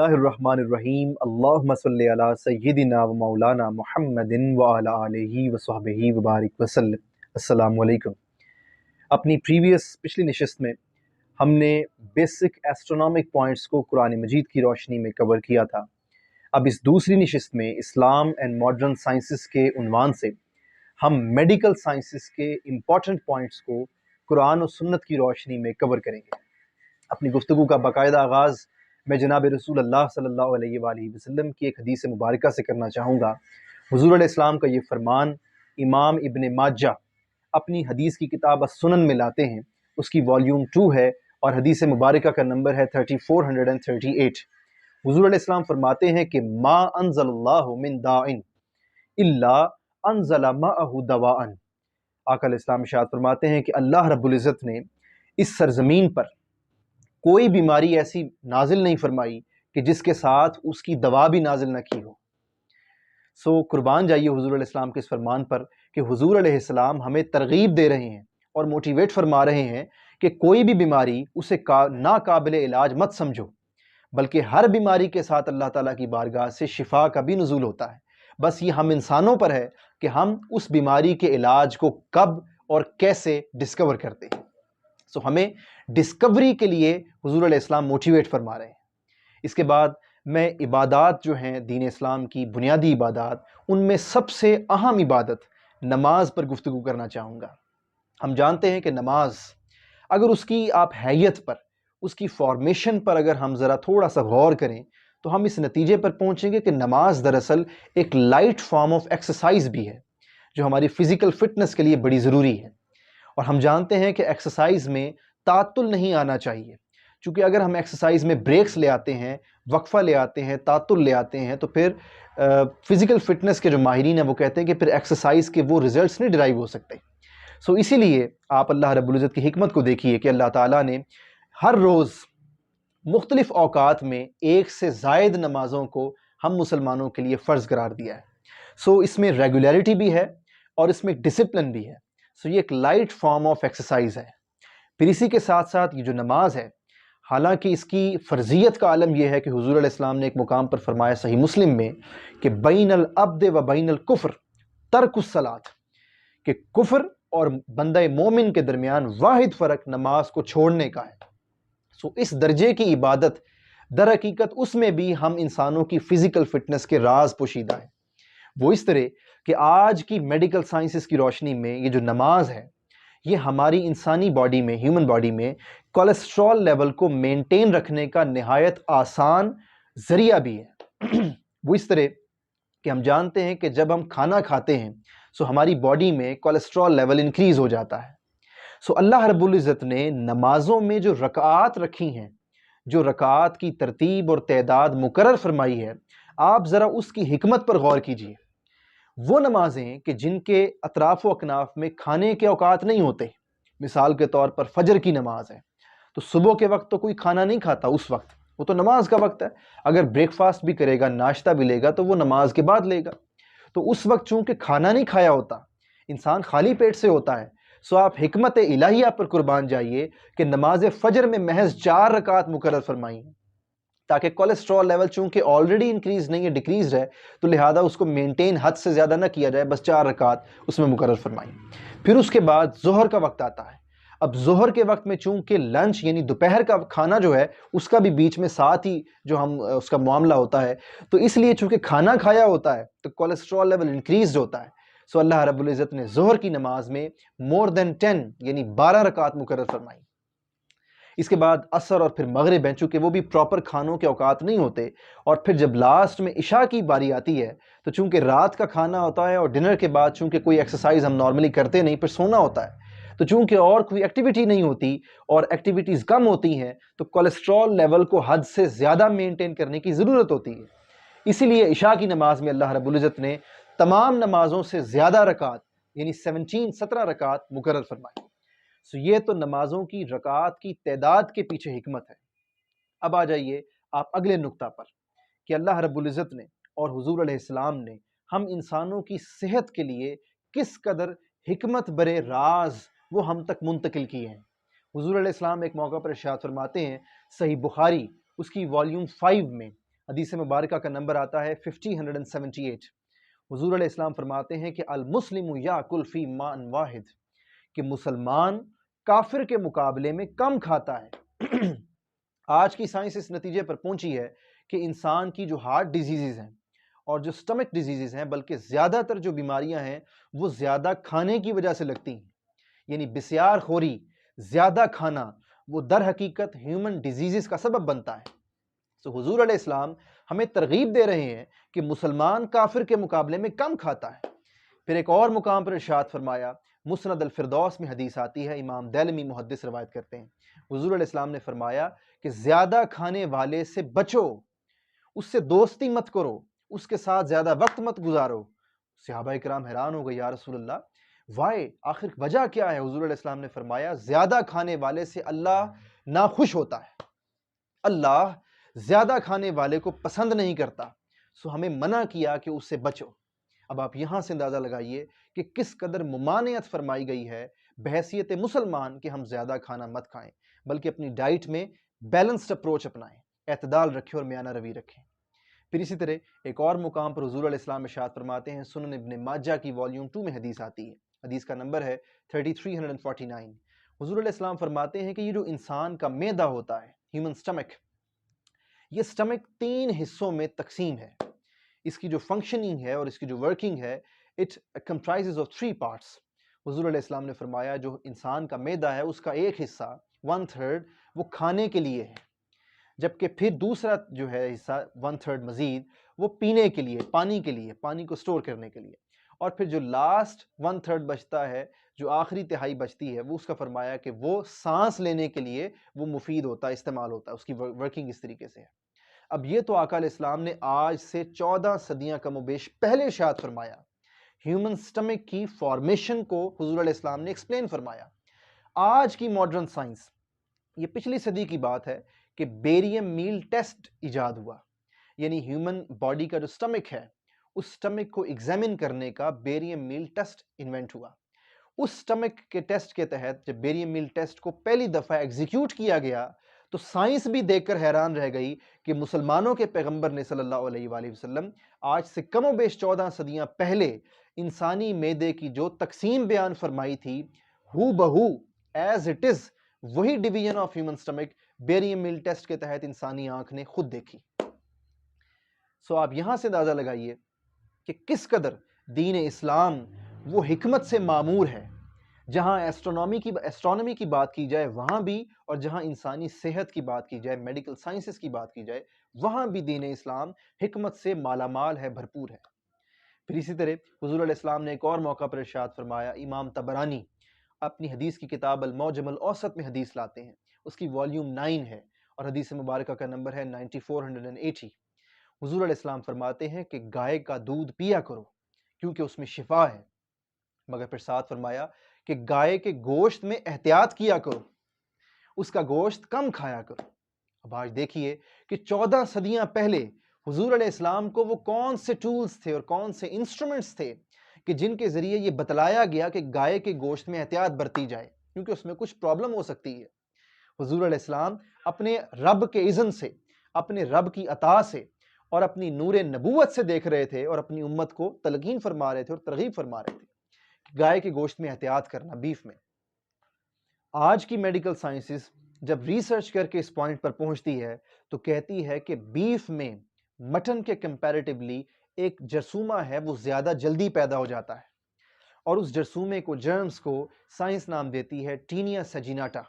बिस्मिल्लाहिर्रहमानिर्रहीम अल्लाहुम्मा सल्लि अला सय्यिदिना व मौलाना मुहम्मदिन व अला आलिहि व सहबिहि व बारिक वसल्लम। अस्सलामु अलैकुम। अपनी पिछली नशिस्त में हमने बेसिक एस्ट्रोनॉमिक पॉइंट्स को कुरान मजीद की रोशनी में कवर किया था। अब इस दूसरी नशिस्त में इस्लाम एंड मॉडर्न साइंसेस के उन्वान से हम मेडिकल साइंसेस के इम्पॉर्टेंट पॉइंट्स को कुरान और सुन्नत की रोशनी में कवर करेंगे। अपनी गुफ्तगू का बाकायदा आगाज़ मैं जनाब रसूल अल्लाह सल्लल्लाहु अलैहि वसल्लम की एक हदीस मुबारका से करना चाहूँगा। हुज़ूर अलैहिस्सलाम का ये फरमान इमाम इब्न माजा अपनी हदीस की किताब सुनन में लाते हैं। उसकी वॉल्यूम 2 है और हदीस मुबारका का नंबर है 3438। हुज़ूर अलैहिस्सलाम फरमाते हैं कि मा अनज़लल्लाहु मिन दाइन इल्ला अनज़ल मअहु दवाअन। आका अलैहिस्सलाम इरशाद फरमाते हैं कि अल्लाह रब्बुल इज़्ज़त ने इस सरज़मीन पर कोई बीमारी ऐसी नाजिल नहीं फरमाई कि जिसके साथ उसकी दवा भी नाजिल न की हो। सो कुर्बान जाइए हुज़ूर अलैहिस्सलाम के इस फरमान पर कि हुज़ूर अलैहिस्सलाम हमें तरगीब दे रहे हैं और मोटिवेट फरमा रहे हैं कि कोई भी बीमारी उसे नाकाबिल इलाज मत समझो, बल्कि हर बीमारी के साथ अल्लाह ताला की बारगाह से शिफा का भी नुज़ूल होता है। बस ये हम इंसानों पर है कि हम उस बीमारी के इलाज को कब और कैसे डिस्कवर करते हैं। सो हमें डिस्कवरी के लिए हुज़ूर अलैहिस्सलाम मोटिवेट फरमा रहे हैं। इसके बाद मैं इबादत जो हैं दीन इस्लाम की बुनियादी इबादत, उनमें सबसे अहम इबादत नमाज पर गुफ्तगू करना चाहूँगा। हम जानते हैं कि नमाज अगर उसकी आप हैयत पर, उसकी फॉर्मेशन पर अगर हम ज़रा थोड़ा सा गौर करें तो हम इस नतीजे पर पहुँचेंगे कि नमाज दरअसल एक लाइट फॉर्म ऑफ एक्सरसाइज भी है जो हमारी फ़िज़िकल फ़िटनेस के लिए बड़ी ज़रूरी है। और हम जानते हैं कि एक्सरसाइज में तातुल नहीं आना चाहिए, क्योंकि अगर हम एक्सरसाइज में ब्रेक्स ले आते हैं, वक्फा ले आते हैं, तातुल ले आते हैं, तो फिर फिज़िकल फ़िटनेस के जो माहिरीन हैं वो कहते हैं कि फिर एक्सरसाइज के वो रिज़ल्ट्स नहीं डिराइव हो सकते। सो इसीलिए आप अल्लाह रब्बुल इज़्ज़त की हिकमत को देखिए कि अल्लाह ताला ने हर रोज़ मुख्तलिफ़ औकात में एक से ज़ायद नमाज़ों को हम मुसलमानों के लिए फ़र्ज़ करार दिया है। सो इसमें रेगुलरिटी भी है और इसमें डिसिप्लिन भी है। सो ये एक लाइट फॉर्म ऑफ एक्सरसाइज है। फिर इसी के साथ साथ ये जो नमाज है, हालांकि इसकी फ़र्जियत का आलम यह है कि हुज़ूर अलैहिस्सलाम ने एक मुकाम पर फरमाया सही मुस्लिम में कि बैनल अब्द व बैनल कुफ्र तर्कुस सलात, कि कुफ्र और बंदा मोमिन के दरमियान वाहिद फ़र्क नमाज को छोड़ने का है। सो इस दर्जे की इबादत दर हकीकत उसमें भी हम इंसानों की फ़िज़िकल फ़िटनेस के राज पोशीदा है। वो इस तरह कि आज की मेडिकल साइंसेस की रोशनी में ये जो नमाज है, ये हमारी इंसानी बॉडी में, ह्यूमन बॉडी में कोलेस्ट्रॉल लेवल को मेंटेन रखने का निहायत आसान ज़रिया भी है। वो इस तरह कि हम जानते हैं कि जब हम खाना खाते हैं सो हमारी बॉडी में कोलेस्ट्रॉल लेवल इंक्रीज़ हो जाता है। सो अल्लाह रब्बुल इज़्ज़त ने नमाज़ों में जो रकात रखी हैं, जो रकात की तरतीब और तादाद मुकर्रर फरमाई है, आप ज़रा उसकी हिकमत पर गौर कीजिए। वो नमाजें कि जिनके अतराफ़ व अकनाफ़ में खाने के औकात नहीं होते, मिसाल के तौर पर फ़जर की नमाज है, तो सुबह के वक्त तो कोई खाना नहीं खाता, उस वक्त वो तो नमाज का वक्त है। अगर ब्रेकफास्ट भी करेगा, नाश्ता भी लेगा, तो वो नमाज के बाद लेगा। तो उस वक्त चूँकि खाना नहीं खाया होता, इंसान खाली पेट से होता है, सो आप हिकमत इलाहिया पर कुर्बान जाइए कि नमाज फ़जर में महज 4 रकात मुकर्रर फरमाई हैं, ताकि कोलेस्ट्रॉल लेवल चूंकि ऑलरेडी इंक्रीज नहीं है, डिक्रीज है, तो लिहाजा उसको मेंटेन हद से ज़्यादा ना किया जाए, बस 4 रकात उसमें मुकर्रर फरमाई। फिर उसके बाद ज़ोहर का वक्त आता है। अब ज़ोहर के वक्त में चूंकि लंच यानी दोपहर का खाना जो है उसका भी बीच में साथ ही जो हम उसका मामला होता है, तो इसलिए चूंकि खाना खाया होता है तो कोलेस्ट्रॉल लेवल इंक्रीज होता है। सो अल्लाह रब्बुल इज़्ज़त ने ज़ोहर की नमाज में मोर देन 10 यानी 12 रकात मुकर्रर फरमाई। इसके बाद असर और फिर मगरिब हैं, चूँकि वो भी प्रॉपर खानों के औकात नहीं होते। और फिर जब लास्ट में इशा की बारी आती है तो चूँकि रात का खाना होता है और डिनर के बाद चूँकि कोई एक्सरसाइज हम नॉर्मली करते नहीं, फिर सोना होता है, तो चूँकि और कोई एक्टिविटी नहीं होती और एक्टिविटीज़ कम होती हैं, तो कोलेस्ट्रॉल लेवल को हद से ज़्यादा मेंटेन करने की ज़रूरत होती है। इसीलिए इशा की नमाज में अल्लाह रब्बुल इज़्ज़त ने तमाम नमाज़ों से ज़्यादा रकात यानी 17 रकात मुकर्रर फरमाई। सो ये तो नमाजों की रकात की तादाद के पीछे हिकमत है। अब आ जाइए आप अगले नुक्ता पर कि अल्लाह रब्बुल इज़्ज़त ने और हुज़ूर अलैहिस्सलाम ने हम इंसानों की सेहत के लिए किस कदर हिकमत बरे राज वो हम तक मुंतकिल किए हैं। हुज़ूर अलैहिस्सलाम एक मौका पर इरशाद फरमाते हैं, सही बुखारी उसकी वॉल्यूम 5 में حدیث مبارکہ کا نمبر آتا ہے 5078۔ حضور علیہ السلام فرماتے ہیں کہ المسلم یاکل فی ماء واحد، کہ مسلمان کافر کے مقابلے میں کم کھاتا ہے۔ آج کی سائنس اس نتیجے پر پہنچی ہے کہ انسان کی جو ہارٹ ڈیزیزز ہیں اور جو سٹمک ڈیزیزز ہیں، بلکہ زیادہ تر جو بیماریاں ہیں وہ زیادہ کھانے کی وجہ سے لگتی ہیں، یعنی بسیار خوری، زیادہ کھانا، وہ در حقیقت ہیومن ڈیزیزز کا سبب بنتا ہے۔ تو حضور علیہ السلام ہمیں ترغیب دے رہے ہیں کہ مسلمان کافر کے مقابلے میں کم کھاتا ہے۔ پھر ایک اور مقام پر ارشاد فرمایا، مسند الفردوس میں حدیث آتی ہے، امام دیلمی محدث روایت کرتے ہیں، حضور علیہ السلام نے فرمایا کہ زیادہ کھانے والے سے بچو، اس سے دوستی مت کرو، اس کے ساتھ زیادہ وقت مت گزارو۔ صحابہ کرام حیران ہو گئے، یا رسول اللہ وائے، آخر وجہ کیا ہے؟ حضور علیہ السلام نے فرمایا زیادہ کھانے والے سے اللہ ناخوش ہوتا ہے، اللہ زیادہ کھانے والے کو پسند نہیں کرتا، سو ہمیں منع کیا کہ اس سے بچو۔ اب آپ یہاں سے اندازہ لگائیے کہ کس قدر ممانعت فرمائی گئی ہے بحیثیت مسلمان کہ ہم زیادہ کھانا مت کھائیں، بلکہ اپنی ڈائٹ میں بیلنسڈ اپروچ اپنائیں، اعتدال رکھیں اور میانہ روی رکھیں۔ پھر اسی طرح ایک اور مقام پر حضور علیہ السلام ارشاد فرماتے ہیں، سنن ابن ماجہ کی والیوم 2 میں حدیث آتی ہے، حدیث کا نمبر ہے 3349۔ حضور علیہ السلام فرماتے ہیں کہ یہ جو انسان کا معدہ ہوتا ہے، ہیومن سٹمک، یہ سٹمک 3 حصوں میں تقسیم ہے۔ اس کی جو فنکشننگ ہے اور اس کی جو ورکنگ ہے، اٹ کمپرائزز آف 3 پارٹس۔ حضور علیہ السلام نے فرمایا جو انسان کا معدہ ہے اس کا ایک حصہ 1/3 وہ کھانے کے لیے ہے، جبکہ پھر دوسرا جو ہے حصہ 1/3 مزید وہ پینے کے لیے، پانی کے لیے، پانی کو سٹور کرنے کے لیے، اور پھر جو لاسٹ 1/3 بچتا ہے، جو آخری تہائی بچتی ہے، وہ اس کا فرمایا کہ وہ سانس لینے کے لیے وہ مفید ہوتا ہے، استعمال ہوتا ہے، اس کی ورکنگ اس طریقے سے ہے۔ اب یہ تو آقا علیہ السلام نے آج سے 14 صدیاں کم و بیش پہلے ارشاد فرمایا، ہیومن سٹمک کی فارمیشن کو حضور علیہ السلام نے ایکسپلین فرمایا۔ آج کی ماڈرن سائنس، یہ پچھلی صدی کی بات ہے کہ بیریم میل ٹیسٹ ایجاد ہوا، یعنی ہیومن باڈی کا جو سٹمک ہے اس سٹمک کو ایگزامن کرنے کا بیریم میل ٹیسٹ انوینٹ ہوا۔ اس سٹمک کے ٹیسٹ کے تحت جب بیریم میل ٹیسٹ کو پہلی دفعہ ایگزیکیوٹ کیا گیا تو سائنس بھی دیکھ کر حیران رہ گئی کہ مسلمانوں کے پیغمبر نے صلی اللہ علیہ وآلہ وسلم آج سے کم و بیش 14 صدیاں پہلے انسانی معدے کی جو تقسیم بیان فرمائی تھی، ہو بہو ایز اٹ از، وہی division of human stomach barium meal test کے تحت انسانی آنکھ نے خود دیکھی۔ سو آپ یہاں سے اندازہ لگائیے کہ کس قدر دین اسلام وہ حکمت سے معمور ہے، جہاں ایسٹرونومی کی بات کی جائے وہاں بھی، اور جہاں انسانی صحت کی بات کی جائے، میڈیکل سائنسز کی بات کی جائے وہاں بھی دین اسلام حکمت سے مالا مال ہے، بھرپور ہے۔ پھر اسی طرح حضور علیہ السلام نے ایک اور موقع پر ارشاد فرمایا، امام طبرانی اپنی حدیث کی کتاب المعجم الاوسط میں حدیث لاتے ہیں، اس کی والیوم 9 ہے اور حدیث مبارکہ کا نمبر ہے 9480۔ حضور علیہ السلام فرماتے ہیں کہ گائے کا دودھ پیا کرو کیونکہ اس میں شفا ہے، مگر پھر ساتھ فرمایا کہ گائے کے گوشت میں احتیاط کیا کرو، اس کا گوشت کم کھایا کرو۔ اب آج دیکھیے کہ 14 صدیاں پہلے حضور علیہ السلام کو وہ کون سے ٹولز تھے اور کون سے انسٹرومنٹس تھے کہ جن کے ذریعے یہ بتلایا گیا کہ گائے کے گوشت میں احتیاط برتی جائے کیونکہ اس میں کچھ پرابلم ہو سکتی ہے۔ حضور علیہ السلام اپنے رب کے اذن سے، اپنے رب کی عطا سے اور اپنی نور نبوت سے دیکھ رہے تھے اور اپنی امت کو تلقین فرما رہے تھے اور ترغیب فرما رہے تھے کہ گائے کے گوشت میں احتیاط کرنا، بیف میں۔ آج کی میڈیکل سائنسز جب ریسرچ کر کے اس پوائنٹ پر پہنچتی ہے تو کہتی ہے کہ بیف میں مٹن کے کمپیریٹیولی ایک جرثومہ ہے وہ زیادہ جلدی پیدا ہو جاتا ہے، اور اس جرثومے کو، جرمز کو سائنس نام دیتی ہے ٹینیا سیجیناٹا۔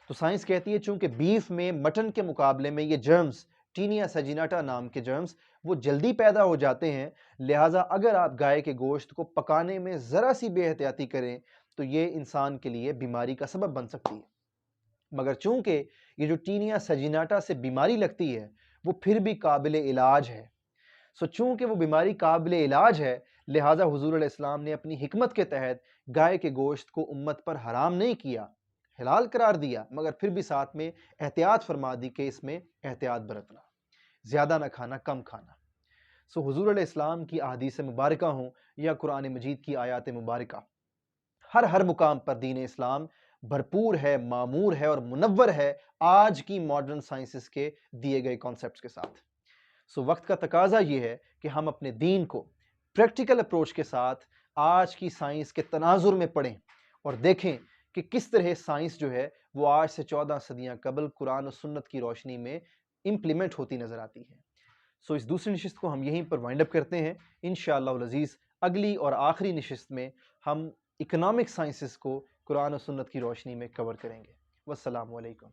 تو سائنس کہتی ہے چونکہ بیف میں مٹن کے مقابلے میں یہ جرمز، ٹینیا سیجیناٹا نام کے جرمز، وہ جلدی پیدا ہو جاتے ہیں، لہٰذا اگر آپ گائے کے گوشت کو پکانے میں ذرا سی بے احتیاطی کریں تو یہ انسان کے لیے بیماری کا سبب بن سکتی ہے۔ مگر چونکہ یہ جو ٹینیا سیجیناٹا سے بیماری لگتی ہے وہ پھر بھی قابل علاج ہے، سو چونکہ وہ بیماری قابل علاج ہے لہٰذا حضور علیہ السلام نے اپنی حکمت کے تحت گائے کے گوشت کو امت پر حرام نہیں کیا، حلال قرار دیا، مگر پھر بھی ساتھ میں احتیاط فرما دی کہ اس میں احتیاط برتنا، زیادہ نہ کھانا، کم کھانا۔ سو حضور علیہ السلام کی احادیث مبارکہ ہوں یا قرآن مجید کی آیات مبارکہ، ہر مقام پر دین اسلام بھرپور ہے، معمور ہے اور منور ہے آج کی ماڈرن سائنسز کے دیے گئے کانسیپٹس کے ساتھ۔ سو وقت کا تقاضا یہ ہے کہ ہم اپنے دین کو پریکٹیکل اپروچ کے ساتھ آج کی سائنس کے تناظر میں پڑھیں اور دیکھیں کہ کس طرح سائنس جو ہے وہ آج سے 14 صدیاں قبل قرآن و سنت کی روشنی میں امپلیمنٹ ہوتی نظر آتی ہے۔ سو اس دوسری نشست کو ہم یہیں پر وائنڈ اپ کرتے ہیں۔ انشاءاللہ العزیز اگلی اور آخری نشست میں ہم اکنامک سائنسز کو قرآن و سنت کی روشنی میں کور کریں گے۔ والسلام علیکم۔